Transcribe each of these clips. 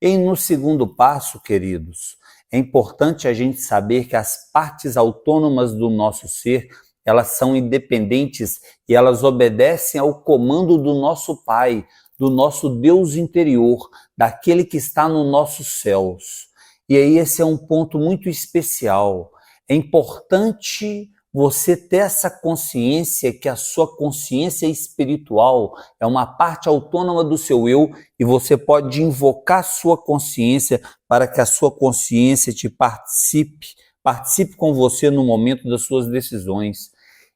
E no segundo passo, queridos, é importante a gente saber que as partes autônomas do nosso ser, elas são independentes e elas obedecem ao comando do nosso Pai, do nosso Deus interior, daquele que está nos nossos céus. E aí esse é um ponto muito especial. É importante você ter essa consciência que a sua consciência espiritual é uma parte autônoma do seu eu e você pode invocar sua consciência para que a sua consciência te participe com você no momento das suas decisões.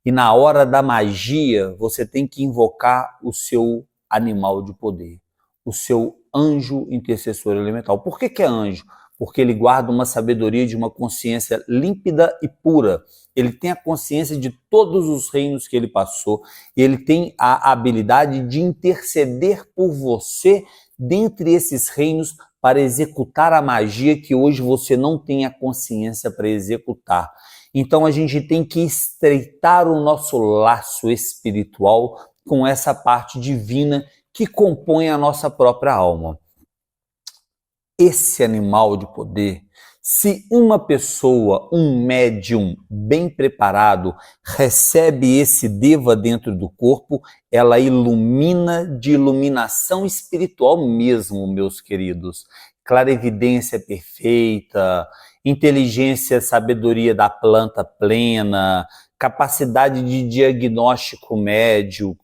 E na hora da magia, você tem que invocar o seu animal de poder, o seu anjo intercessor elemental. Por que é anjo? Porque ele guarda uma sabedoria de uma consciência límpida e pura. Ele tem a consciência de todos os reinos que ele passou e ele tem a habilidade de interceder por você dentre esses reinos para executar a magia que hoje você não tem a consciência para executar. Então a gente tem que estreitar o nosso laço espiritual com essa parte divina que compõe a nossa própria alma. Esse animal de poder, se uma pessoa, um médium bem preparado, recebe esse deva dentro do corpo, ela ilumina de iluminação espiritual mesmo, meus queridos. Clarividência perfeita, inteligência, sabedoria da planta plena, capacidade de diagnóstico médico,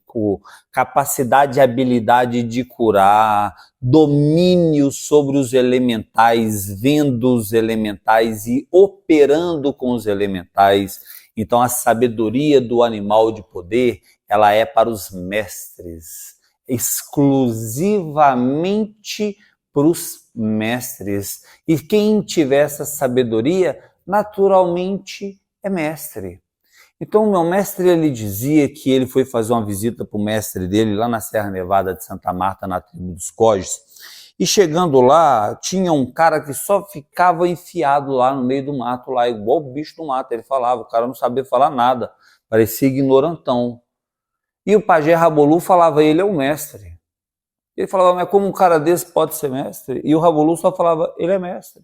capacidade e habilidade de curar, domínio sobre os elementais, vendo os elementais e operando com os elementais. Então a sabedoria do animal de poder, ela é para os mestres, exclusivamente para os mestres. E quem tiver essa sabedoria, naturalmente é mestre. Então o meu mestre, ele dizia que ele foi fazer uma visita para o mestre dele lá na Serra Nevada de Santa Marta, na tribo dos Cojos, e chegando lá, tinha um cara que só ficava enfiado lá no meio do mato, lá igual o bicho do mato, ele falava, o cara não sabia falar nada, parecia ignorantão. E o pajé Rabolu falava, ele é o mestre. Ele falava, mas como um cara desse pode ser mestre? E o Rabolu só falava, ele é mestre.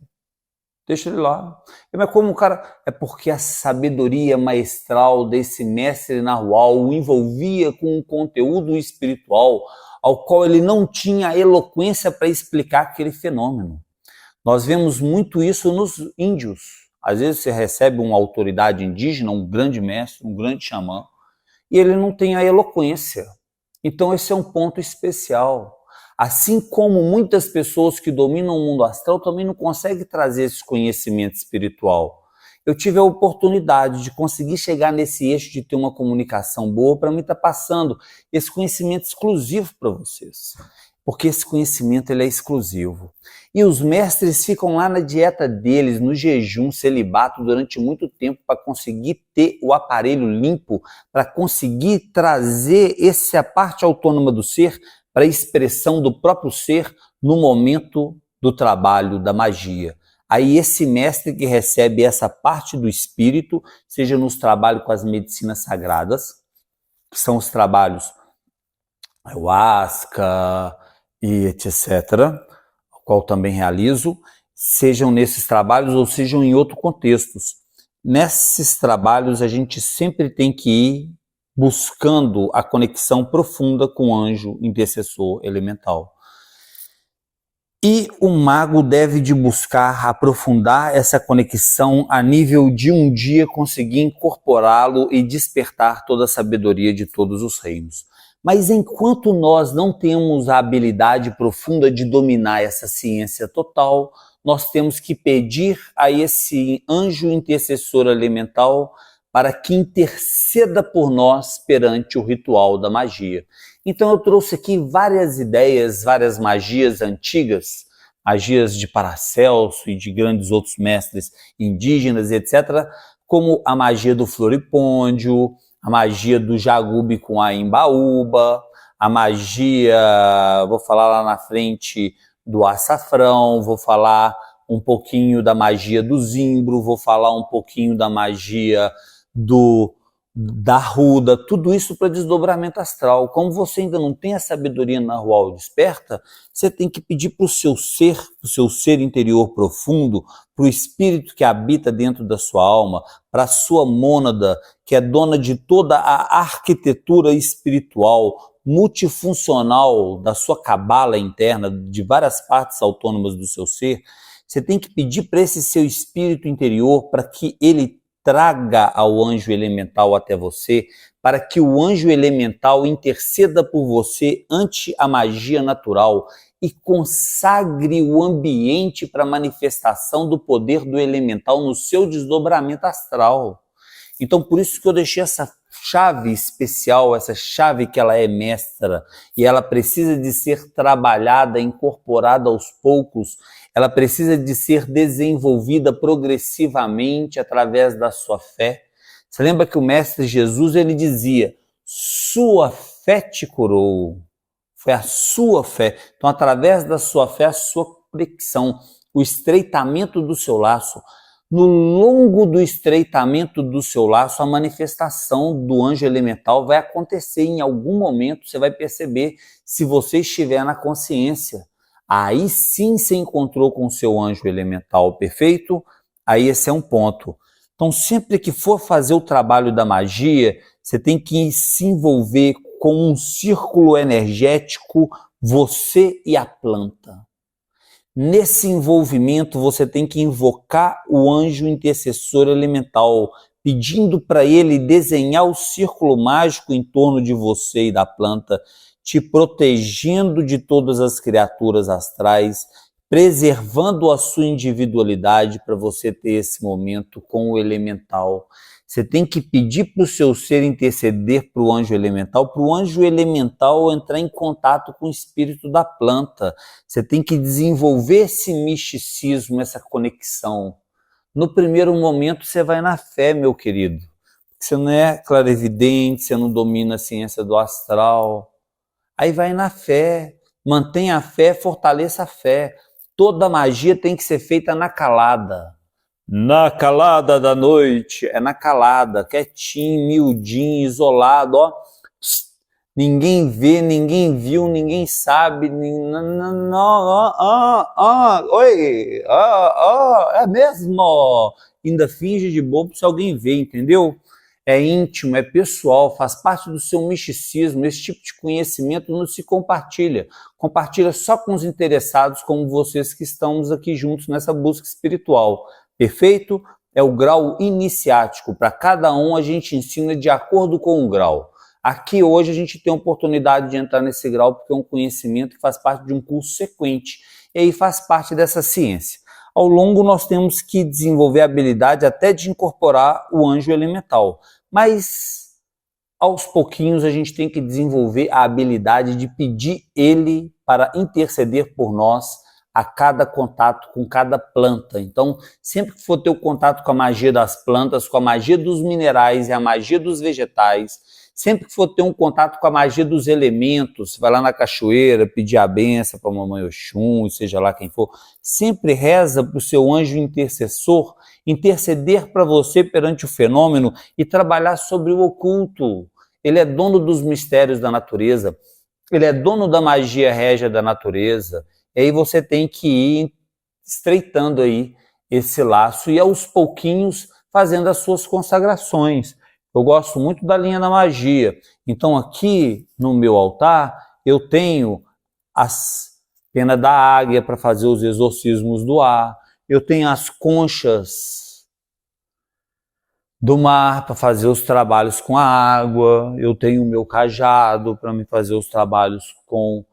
Deixa ele lá. Mas como o cara... É porque a sabedoria maestral desse mestre nahual o envolvia com um conteúdo espiritual ao qual ele não tinha eloquência para explicar aquele fenômeno. Nós vemos muito isso nos índios. Às vezes você recebe uma autoridade indígena, um grande mestre, um grande xamã, e ele não tem a eloquência. Então esse é um ponto especial. Assim como muitas pessoas que dominam o mundo astral também não conseguem trazer esse conhecimento espiritual. Eu tive a oportunidade de conseguir chegar nesse eixo de ter uma comunicação boa para mim estar passando esse conhecimento exclusivo para vocês. Porque esse conhecimento ele é exclusivo. E os mestres ficam lá na dieta deles, no jejum, celibato, durante muito tempo para conseguir ter o aparelho limpo, para conseguir trazer essa parte autônoma do ser para a expressão do próprio ser no momento do trabalho da magia. Aí esse mestre que recebe essa parte do espírito, seja nos trabalhos com as medicinas sagradas, que são os trabalhos ayahuasca e etc., o qual também realizo, sejam nesses trabalhos ou sejam em outros contextos. Nesses trabalhos a gente sempre tem que ir buscando a conexão profunda com o anjo intercessor elemental. E o mago deve de buscar aprofundar essa conexão a nível de um dia conseguir incorporá-lo e despertar toda a sabedoria de todos os reinos. Mas enquanto nós não temos a habilidade profunda de dominar essa ciência total, nós temos que pedir a esse anjo intercessor elemental para que interceda por nós perante o ritual da magia. Então eu trouxe aqui várias ideias, várias magias antigas, magias de Paracelso e de grandes outros mestres indígenas, etc., como a magia do floripôndio, a magia do jagube com a imbaúba, a magia, vou falar lá na frente, do açafrão, vou falar um pouquinho da magia do zimbro, vou falar um pouquinho da magia do da ruda, tudo isso para desdobramento astral. Como você ainda não tem a sabedoria na Nahual desperta, você tem que pedir para o seu ser interior profundo, para o espírito que habita dentro da sua alma, para a sua mônada, que é dona de toda a arquitetura espiritual, multifuncional da sua cabala interna, de várias partes autônomas do seu ser. Você tem que pedir para esse seu espírito interior para que ele traga ao anjo elemental até você, para que o anjo elemental interceda por você ante a magia natural e consagre o ambiente para a manifestação do poder do elemental no seu desdobramento astral. Então, por isso que eu deixei essa chave especial, essa chave que ela é mestra, e ela precisa de ser trabalhada, incorporada aos poucos, ela precisa de ser desenvolvida progressivamente através da sua fé. Você lembra que o Mestre Jesus, ele dizia, sua fé te curou. Foi a sua fé. Então, através da sua fé, a sua conexão, o estreitamento do seu laço. No longo do estreitamento do seu laço, a manifestação do anjo elemental vai acontecer em algum momento, você vai perceber se você estiver na consciência. Aí sim você encontrou com o seu anjo elemental perfeito, aí esse é um ponto. Então sempre que for fazer o trabalho da magia, você tem que se envolver com um círculo energético, você e a planta. Nesse envolvimento você tem que invocar o anjo intercessor elemental, pedindo para ele desenhar o círculo mágico em torno de você e da planta, te protegendo de todas as criaturas astrais, preservando a sua individualidade para você ter esse momento com o elemental. Você tem que pedir para o seu ser interceder para o anjo elemental entrar em contato com o espírito da planta. Você tem que desenvolver esse misticismo, essa conexão. No primeiro momento você vai na fé, meu querido. Você não é clarividente, você não domina a ciência do astral. Aí vai na fé, mantenha a fé, fortaleça a fé. Toda magia tem que ser feita na calada. Na calada da noite, é na calada, quietinho, miudinho, isolado, ó. Ninguém vê, ninguém viu, ninguém sabe. Oi, é mesmo? Ainda finge de bobo se alguém vê, entendeu? É íntimo, é pessoal, faz parte do seu misticismo. Esse tipo de conhecimento não se compartilha. Compartilha só com os interessados como vocês que estamos aqui juntos nessa busca espiritual. Perfeito? É o grau iniciático. Para cada um a gente ensina de acordo com o grau. Aqui hoje a gente tem a oportunidade de entrar nesse grau porque é um conhecimento que faz parte de um curso sequente. E aí faz parte dessa ciência. Ao longo nós temos que desenvolver a habilidade até de incorporar o anjo elemental. Mas aos pouquinhos a gente tem que desenvolver a habilidade de pedir ele para interceder por nós a cada contato com cada planta. Então, sempre que for ter o contato com a magia das plantas, com a magia dos minerais e a magia dos vegetais, sempre que for ter um contato com a magia dos elementos, vai lá na cachoeira, pedir a benção para a mamãe Oxum, seja lá quem for, sempre reza para o seu anjo intercessor interceder para você perante o fenômeno e trabalhar sobre o oculto. Ele é dono dos mistérios da natureza, ele é dono da magia régia da natureza, e aí você tem que ir estreitando aí esse laço e aos pouquinhos fazendo as suas consagrações. Eu gosto muito da linha da magia. Então aqui no meu altar eu tenho as penas da águia para fazer os exorcismos do ar. Eu tenho as conchas do mar para fazer os trabalhos com a água. Eu tenho o meu cajado para me fazer os trabalhos com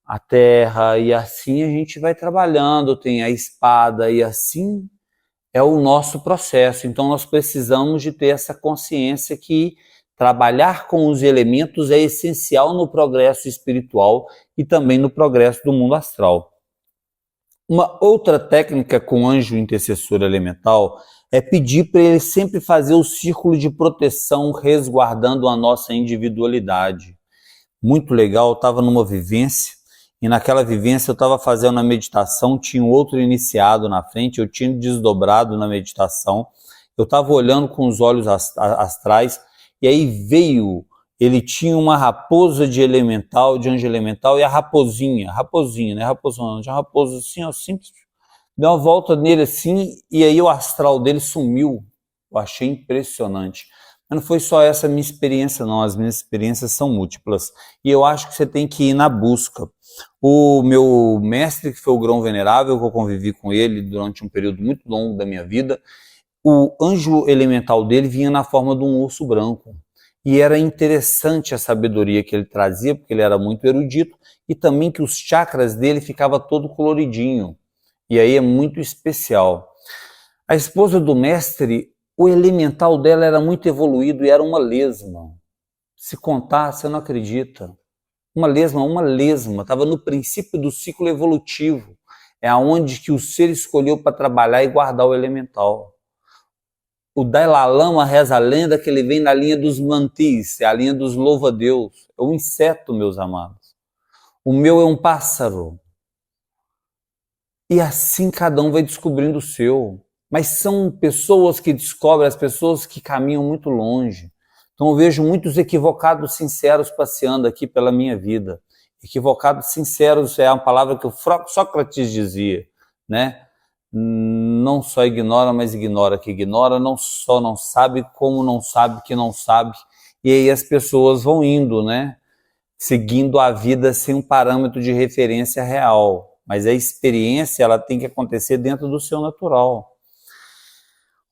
a terra. E assim a gente vai trabalhando. Eu tenho a espada e assim é o nosso processo. Então nós precisamos de ter essa consciência que trabalhar com os elementos é essencial no progresso espiritual e também no progresso do mundo astral. Uma outra técnica com o anjo intercessor elemental é pedir para ele sempre fazer o círculo de proteção resguardando a nossa individualidade. Muito legal, eu estava numa vivência e naquela vivência eu estava fazendo a meditação, tinha um outro iniciado na frente, eu tinha desdobrado na meditação, eu estava olhando com os olhos astrais e aí veio, ele tinha uma raposa de elemental, de anjo elemental, e a raposinha, né? Raposona, não tinha uma raposa assim, ó, simples, deu uma volta nele assim, e aí o astral dele sumiu. Eu achei impressionante. Mas não foi só essa minha experiência, não. As minhas experiências são múltiplas. E eu acho que você tem que ir na busca. O meu mestre, que foi o Grão Venerável, que eu convivi com ele durante um período muito longo da minha vida, o anjo elemental dele vinha na forma de um urso branco. E era interessante a sabedoria que ele trazia, porque ele era muito erudito, e também que os chakras dele ficavam todo coloridinho. E aí é muito especial. A esposa do mestre, o elemental dela era muito evoluído e era uma lesma. Se contar, você não acredita. Uma lesma, estava no princípio do ciclo evolutivo. É aonde que o ser escolheu para trabalhar e guardar o elemental. O Dalai Lama reza a lenda que ele vem na linha dos mantis, é a linha dos louva-a-Deus. É um inseto, meus amados. O meu é um pássaro. E assim cada um vai descobrindo o seu. Mas são pessoas que descobrem, as pessoas que caminham muito longe. Então eu vejo muitos equivocados sinceros passeando aqui pela minha vida. Equivocados sinceros é uma palavra que o Sócrates dizia, né? Não só ignora, mas ignora que ignora, não só não sabe, como não sabe que não sabe. E aí as pessoas vão indo, né? Seguindo a vida sem um parâmetro de referência real. Mas a experiência, ela tem que acontecer dentro do seu natural.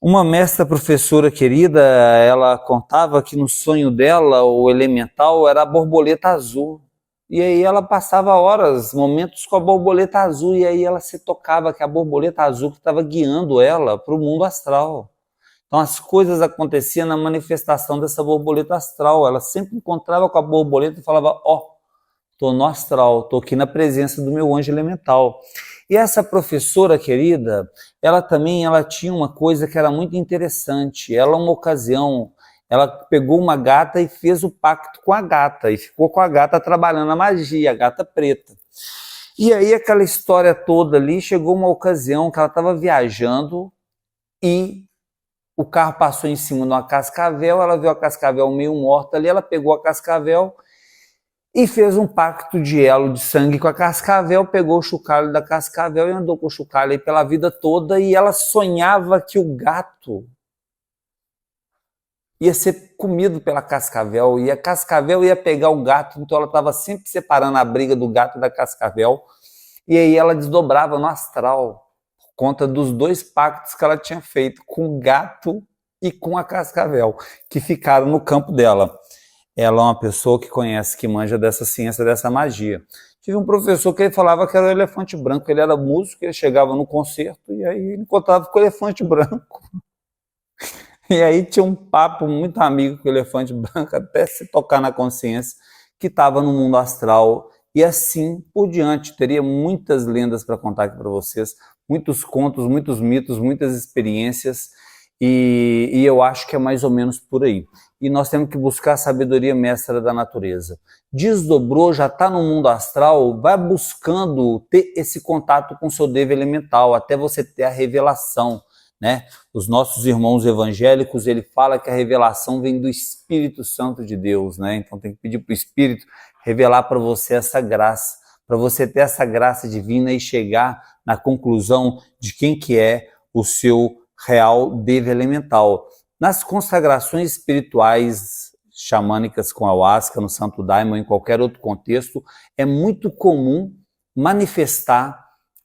Uma mestra professora querida, ela contava que no sonho dela, o elemental era a borboleta azul. E aí ela passava horas, momentos com a borboleta azul, e aí ela se tocava que a borboleta azul que estava guiando ela para o mundo astral. Então as coisas aconteciam na manifestação dessa borboleta astral. Ela sempre encontrava com a borboleta e falava, estou no astral, estou aqui na presença do meu anjo elemental. E essa professora querida, ela tinha uma coisa que era muito interessante. Ela, uma ocasião, ela pegou uma gata e fez o pacto com a gata, e ficou com a gata trabalhando a magia, a gata preta. E aí aquela história toda ali, chegou uma ocasião que ela estava viajando e o carro passou em cima de uma cascavel, ela viu a cascavel meio morta ali, ela pegou a cascavel e fez um pacto de elo de sangue com a cascavel, pegou o chocalho da cascavel e andou com o chocalho aí pela vida toda, e ela sonhava que o gato ia ser comido pela cascavel, e a cascavel ia pegar o gato, então ela estava sempre separando a briga do gato da cascavel, e aí ela desdobrava no astral, por conta dos dois pactos que ela tinha feito com o gato e com a cascavel, que ficaram no campo dela. Ela é uma pessoa que conhece, que manja dessa ciência, dessa magia. Tive um professor que ele falava que era o elefante branco, ele era músico, ele chegava no concerto e aí ele encontrava com o elefante branco. E aí tinha um papo muito amigo com o elefante branco, até se tocar na consciência, que estava no mundo astral. E assim por diante, teria muitas lendas para contar aqui para vocês, muitos contos, muitos mitos, muitas experiências, e eu acho que é mais ou menos por aí. E nós temos que buscar a sabedoria mestra da natureza. Desdobrou, já está no mundo astral, vai buscando ter esse contato com o seu devo elemental, até você ter a revelação, né? Os nossos irmãos evangélicos, ele fala que a revelação vem do Espírito Santo de Deus, né? Então tem que pedir para o Espírito revelar para você essa graça, para você ter essa graça divina e chegar na conclusão de quem que é o seu real devo elemental. Nas consagrações espirituais xamânicas com ayahuasca, no Santo Daime ou em qualquer outro contexto, é muito comum manifestar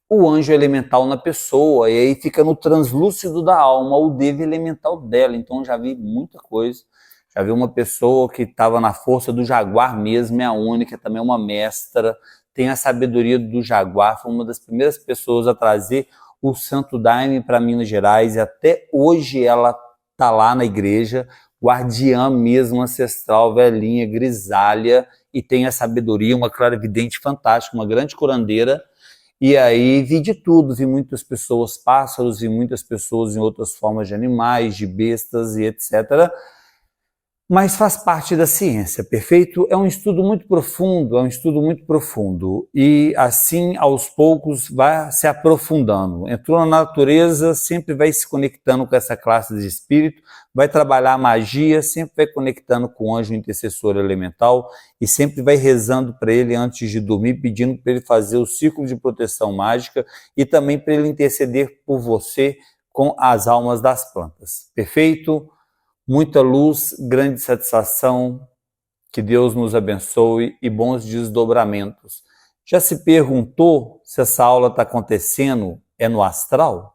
o anjo elemental na pessoa, e aí fica no translúcido da alma o devo elemental dela. Então já vi muita coisa. Já vi uma pessoa que estava na força do jaguar mesmo, é a única, também é uma mestra, tem a sabedoria do jaguar, foi uma das primeiras pessoas a trazer o Santo Daime para Minas Gerais, e até hoje ela está lá na igreja, guardiã mesmo, ancestral, velhinha, grisalha, e tem a sabedoria, uma clarividente fantástica, uma grande curandeira. E aí vi de tudo, vi muitas pessoas pássaros, vi muitas pessoas em outras formas de animais, de bestas e etc. Mas faz parte da ciência, perfeito? É um estudo muito profundo, e assim, aos poucos, vai se aprofundando. Entrou na natureza, sempre vai se conectando com essa classe de espírito, vai trabalhar a magia, sempre vai conectando com o anjo intercessor elemental e sempre vai rezando para ele antes de dormir, pedindo para ele fazer o círculo de proteção mágica e também para ele interceder por você com as almas das plantas. Perfeito? Muita luz, grande satisfação, que Deus nos abençoe e bons desdobramentos. Já se perguntou se essa aula está acontecendo no astral?